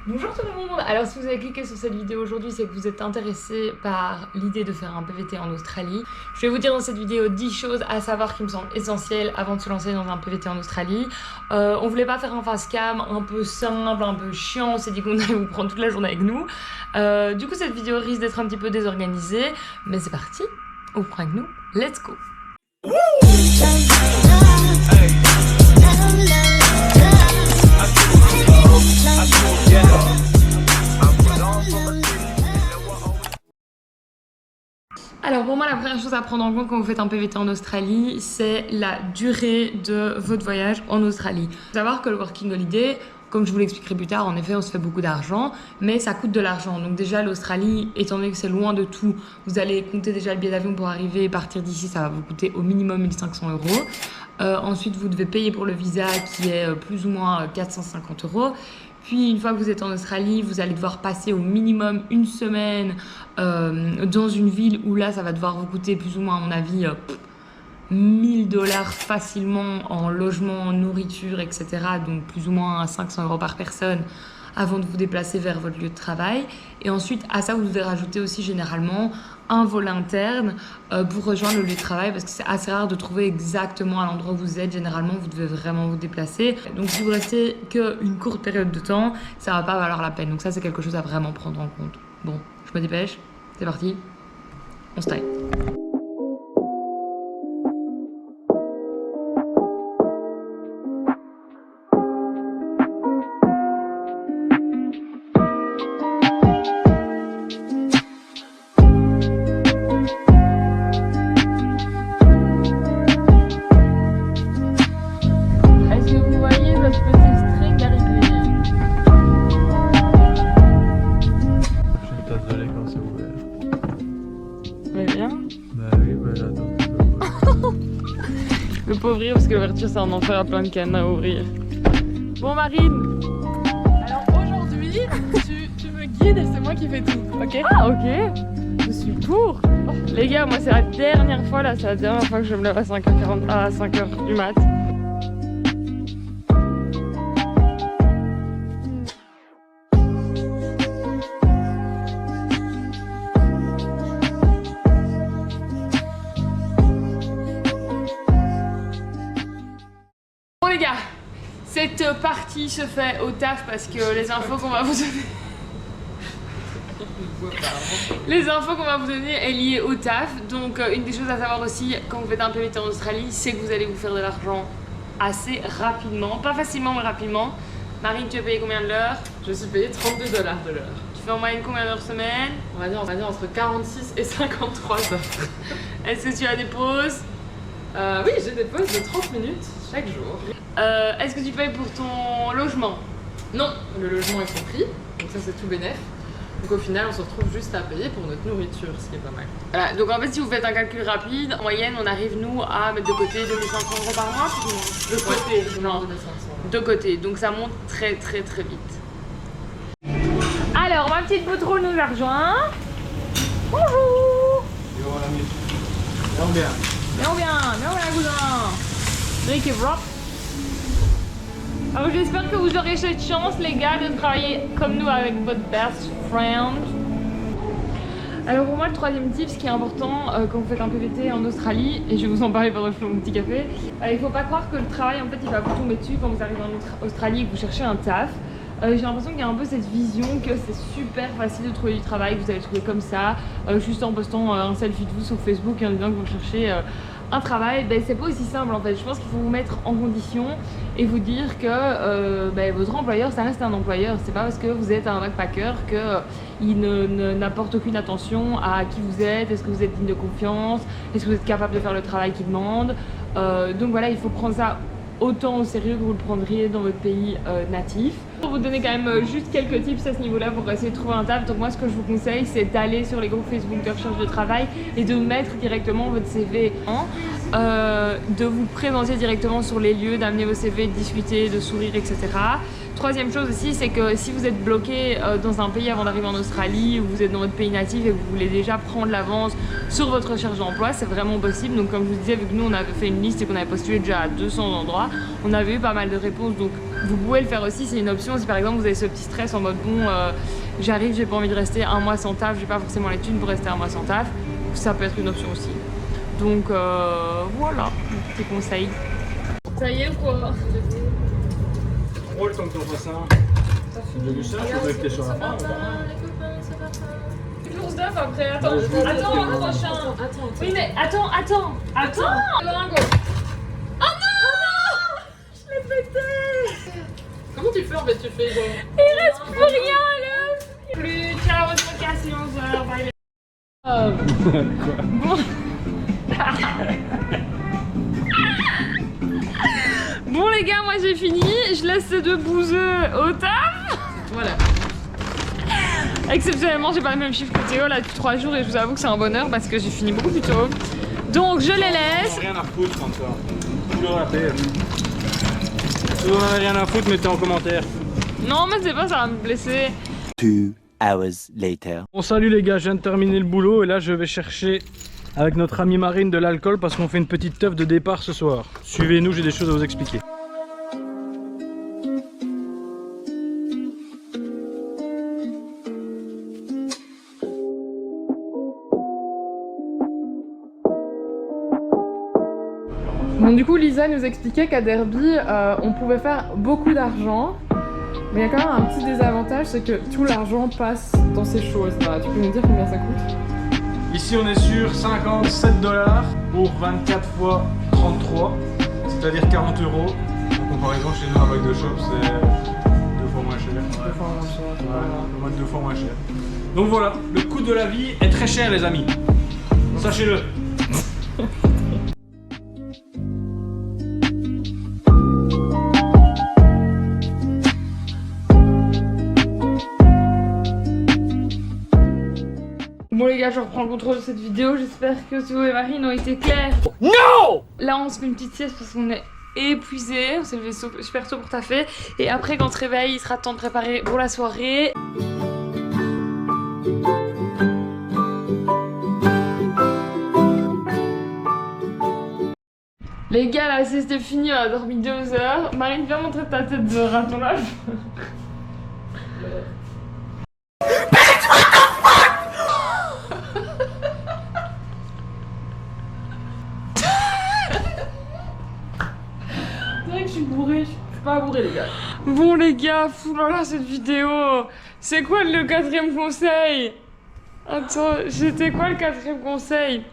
Bonjour tout le monde. Alors si vous avez cliqué sur cette vidéo aujourd'hui, c'est que vous êtes intéressé par l'idée de faire un PVT en Australie. Je vais vous dire dans cette vidéo 10 choses à savoir qui me semblent essentielles avant de se lancer dans un PVT en Australie. On voulait pas faire un face cam un peu simple, un peu chiant, on s'est dit qu'on allait vous prendre toute la journée avec nous. Du coup cette vidéo risque d'être un petit peu désorganisée, mais c'est parti, on vous prend avec nous, let's go. Alors pour moi la première chose à prendre en compte quand vous faites un PVT en Australie, c'est la durée de votre voyage en Australie. Il faut savoir que le Working Holiday, comme je vous l'expliquerai plus tard, en effet on se fait beaucoup d'argent, mais ça coûte de l'argent. Donc déjà l'Australie, étant donné que c'est loin de tout, vous allez compter déjà le billet d'avion pour arriver et partir d'ici, ça va vous coûter au minimum 1500 €. Ensuite vous devez payer pour le visa qui est plus ou moins 450 €. Puis une fois que vous êtes en Australie, vous allez devoir passer au minimum une semaine dans une ville où là ça va devoir vous coûter plus ou moins à mon avis 1000 $ facilement en logement, en nourriture, etc. Donc plus ou moins 500 € par personne avant de vous déplacer vers votre lieu de travail. Et ensuite à ça vous devez rajouter aussi généralement un vol interne pour rejoindre le lieu de travail, parce que c'est assez rare de trouver exactement à l'endroit où vous êtes. Généralement vous devez vraiment vous déplacer, donc si vous restez qu'une courte période de temps, ça va pas valoir la peine. Donc ça c'est quelque chose à vraiment prendre en compte. Bon, je me dépêche, c'est parti, on se taille. Je peux pas ouvrir parce que l'ouverture c'est un enfer à plein de cannes à ouvrir. Bon Marine, alors aujourd'hui tu me guides et c'est moi qui fais tout, ok? Ah ok, je suis pour. Les gars, moi c'est la dernière fois là, c'est la dernière fois que je me lève à 5h40, à 5h du mat. Bon les gars, cette partie se fait au taf parce que les infos qu'on va vous donner... Les infos qu'on va vous donner est liée au taf. Donc une des choses à savoir aussi quand vous faites un PVT en Australie, c'est que vous allez vous faire de l'argent assez rapidement. Pas facilement mais rapidement. Marine, tu es payée combien de l'heure? Je suis payée 32 $ de l'heure. Tu fais en moyenne combien d'heures semaine? On va dire entre 46 et 53 heures. Est-ce que tu as des pauses? Oui, j'ai des pauses de 30 minutes chaque jour. Est-ce que tu payes pour ton logement? Non, le logement est compris, donc ça c'est tout bénef. Donc au final on se retrouve juste à payer pour notre nourriture, ce qui est pas mal. Voilà, donc en fait si vous faites un calcul rapide, en moyenne on arrive nous à mettre de côté 2500 € par mois. De côté, non, 2500. de côté, donc ça monte très très très vite. Alors ma petite Boutroulle nous a rejoint. Bonjour. Viens bien. Viens bien cousin. Drink et drop. Alors j'espère que vous aurez cette chance les gars de travailler comme nous avec votre best friend. Alors pour moi le troisième tip, ce qui est important quand vous faites un PVT en Australie, et je vais vous en parler pendant que je fais mon petit café, il faut pas croire que le travail en fait il va vous tomber dessus quand vous arrivez en Australie et que vous cherchez un taf. J'ai l'impression qu'il y a un peu cette vision que c'est super facile de trouver du travail, que vous allez trouver comme ça, juste en postant un selfie de vous sur Facebook et en disant que vous cherchez un travail. Ben, c'est pas aussi simple en fait. Je pense qu'il faut vous mettre en condition et vous dire que votre employeur ça reste un employeur. C'est pas parce que vous êtes un backpacker qu'il n'apporte aucune attention à qui vous êtes, est-ce que vous êtes digne de confiance, est-ce que vous êtes capable de faire le travail qu'il demande. Donc voilà, il faut prendre ça autant au sérieux que vous le prendriez dans votre pays natif. Pour vous donner quand même juste quelques tips à ce niveau-là pour essayer de trouver un taf, donc moi ce que je vous conseille c'est d'aller sur les groupes Facebook de recherche de travail et de mettre directement votre CV de vous présenter directement sur les lieux, d'amener vos CV, de discuter, de sourire, etc. Troisième chose aussi, c'est que si vous êtes bloqué dans un pays avant d'arriver en Australie, ou vous êtes dans votre pays natif et que vous voulez déjà prendre l'avance sur votre recherche d'emploi, c'est vraiment possible. Donc comme je vous disais, vu que nous on avait fait une liste et qu'on avait postulé déjà à 200 endroits, on avait eu pas mal de réponses. Donc vous pouvez le faire aussi, c'est une option. Si par exemple vous avez ce petit stress en mode bon, j'arrive, j'ai pas envie de rester un mois sans taf, j'ai pas forcément les thunes pour rester un mois sans taf, ça peut être une option aussi. Donc voilà, petit conseil. Ça y est ou quoi? Oh, le temps que t'en fasses un. J'ai vu ça, je voudrais que t'es sur la fin. Toujours d'œuf après, attends, prochain. Oui mais attends. Lingot. Oh non, je l'ai pété. Comment tu fais en fait? Tu fais genre... Il reste plus rien là. Plus, ciao, votre podcast, 11h, bye. Bon. Bon les gars, moi j'ai fini, je laisse ces deux bouseux au taf. Voilà. Exceptionnellement, j'ai pas le même chiffre que Théo là depuis 3 jours et je vous avoue que c'est un bonheur parce que j'ai fini beaucoup plus tôt. Donc je les laisse. Rien à foutre encore. Tu l'auras fait. Si vous en avez rien à foutre, mettez en commentaire. Non mais c'est pas, ça va me blesser. 2 hours later. Bon salut les gars, je viens de terminer le boulot et là je vais chercher avec notre amie Marine de l'alcool parce qu'on fait une petite teuf de départ ce soir. Suivez-nous, j'ai des choses à vous expliquer. Bon, du coup, Lisa nous expliquait qu'à Derby, on pouvait faire beaucoup d'argent. Mais il y a quand même un petit désavantage, c'est que tout l'argent passe dans ces choses-là. Tu peux nous dire combien ça coûte? Ici on est sur 57 $ pour 24 fois 33, c'est-à-dire 40 €. En comparaison chez nous avec de shop c'est 2 fois moins cher. Deux fois moins cher, voilà. Au moins 2 fois moins cher. Donc voilà, le coût de la vie est très cher les amis. Sachez-le. Bon les gars, je reprends le contrôle de cette vidéo, j'espère que Théo et Marine ont été clairs. Non! Là on se fait une petite sieste parce qu'on est épuisé, on s'est levé super tôt pour taffer. Et après quand on se réveille, il sera temps de préparer pour la soirée. Les gars, la sieste est finie, on a dormi 2 heures. Marine, viens montrer ta tête de raton là. Pas bourré les gars. Bon les gars, foulala cette vidéo. C'est quoi le 4e conseil? Attends, c'était quoi le 4e conseil?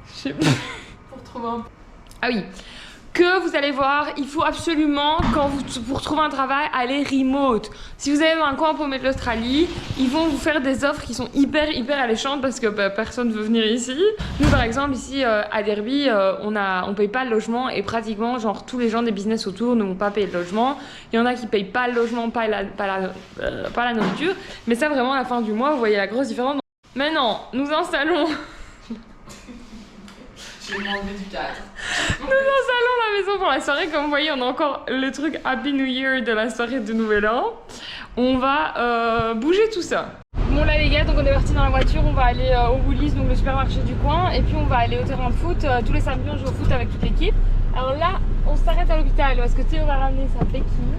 Je sais pas. Pour trouver un... Ah oui. Que vous allez voir, il faut absolument, pour trouver un travail, aller remote. Si vous avez un coin paumé de l'Australie, ils vont vous faire des offres qui sont hyper alléchantes parce que personne ne veut venir ici. Nous par exemple ici à Derby, on paye pas le logement et pratiquement genre tous les gens des business autour ne vont pas payer le logement. Il y en a qui payent pas le logement, pas la nourriture. Mais ça vraiment à la fin du mois, vous voyez la grosse différence. Maintenant, nous installons... J'ai enlevé du cadre. Nous installons la maison pour la soirée. Comme vous voyez, on a encore le truc Happy New Year de la soirée de Nouvel An. On va bouger tout ça. Bon là les gars, donc on est parti dans la voiture. On va aller au Woolies, donc le supermarché du coin. Et puis on va aller au terrain de foot. Tous les samedis on joue au foot avec toute l'équipe. Alors là, on s'arrête à l'hôpital parce que Théo va ramener sa béquille.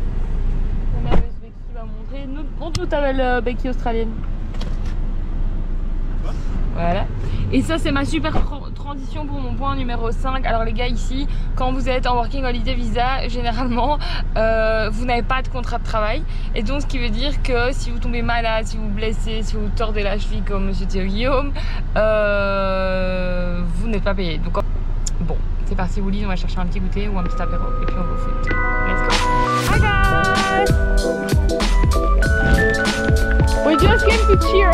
La merveilleuse béquille va montrer. Montre-nous ta belle béquille australienne. Voilà. Et ça c'est ma super transition pour mon point numéro 5. Alors les gars ici, quand vous êtes en Working Holiday Visa, généralement vous n'avez pas de contrat de travail. Et donc ce qui veut dire que si vous tombez malade, si vous vous blessez, si vous tordez la cheville comme monsieur Théo Guillaume, vous n'êtes pas payé. Donc bon, c'est parti Woolies, on va chercher un petit goûter ou un petit apéro et puis on va au foot. Let's go. Hi guys! We just came to cheer.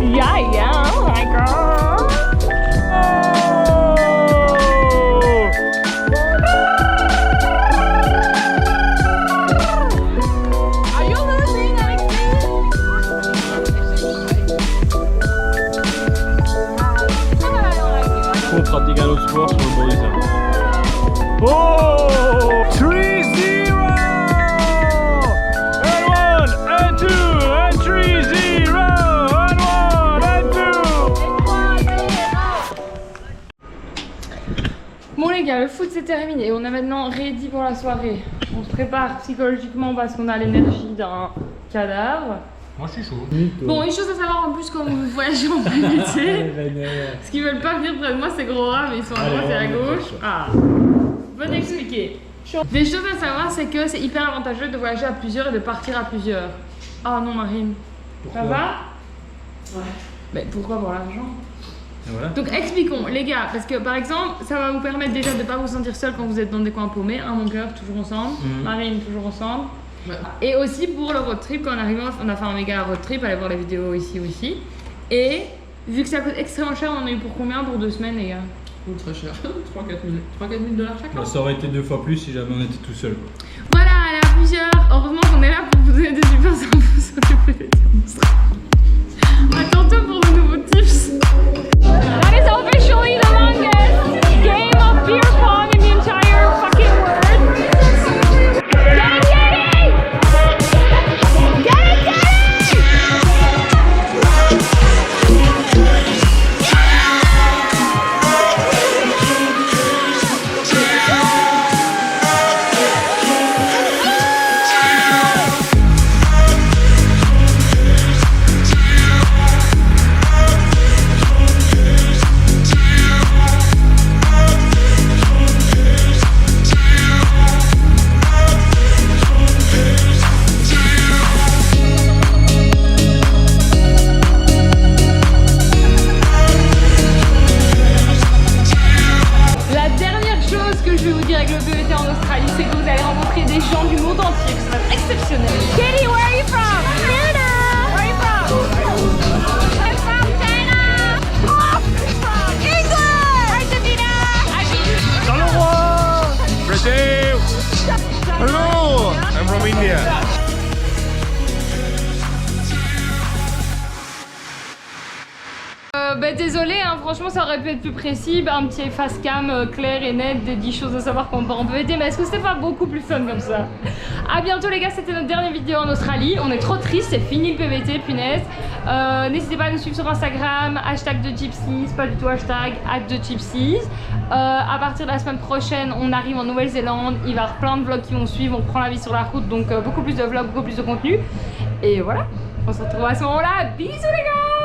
Yeah, yeah, oh my god. Are you listening, Alexis? On pratique un autre sport sur le bord du terrain. Oh 3-0. gars, le foot c'est terminé. On est maintenant ready pour la soirée. On se prépare psychologiquement parce qu'on a l'énergie d'un cadavre. Moi je suis chaud. Bon, une chose à savoir en plus quand vous voyagez en PVT, ce qu'ils veulent pas venir près de moi, c'est gros rats, mais ils sont à droite et à gauche. Ah, bonne expliquer. Les choses à savoir, c'est que c'est hyper avantageux de voyager à plusieurs et de partir à plusieurs. Ah non, Marine. Ça va? Ouais. Mais pourquoi pour l'argent? Voilà. Donc expliquons, les gars, parce que par exemple, ça va vous permettre déjà de ne pas vous sentir seul quand vous êtes dans des coins paumés. Mon cœur, toujours ensemble. Marine, toujours ensemble. Ouais. Et aussi pour le road trip, quand on arrive, on a fait un méga road trip, allez voir les vidéos ici aussi. Et vu que ça coûte extrêmement cher, on en a eu pour combien pour 2 semaines, les gars? Très cher. 3-4 000 $ chacun. Bah, ça aurait été 2 fois plus si jamais on était tout seul. Voilà, allez à plusieurs. Heureusement qu'on est là pour vous donner des super infos sur le PVT en Australie. À tantôt pour de nouveaux tips. That is officially the longest game of beer pong in the entire fucking world. Get it, Katie! Get it, Katie! Katie, where are you from? Canada! Where are you from? I'm from China! Oh, from England! Argentina! Hello! Brazil! Hello! I'm from India. Désolé, hein, franchement ça aurait pu être plus précis, un petit face cam clair et net des 10 choses à savoir qu'on part en PVT, mais est-ce que c'était pas beaucoup plus fun comme ça? A bientôt les gars, c'était notre dernière vidéo en Australie, on est trop triste, c'est fini le PVT, punaise. N'hésitez pas à nous suivre sur Instagram, hashtag de Gypsies, pas du tout hashtag @gypsies. À partir de la semaine prochaine, on arrive en Nouvelle-Zélande, il va y avoir plein de vlogs qui vont suivre, on prend la vie sur la route, donc beaucoup plus de vlogs, beaucoup plus de contenu. Et voilà, on se retrouve à ce moment-là, bisous les gars!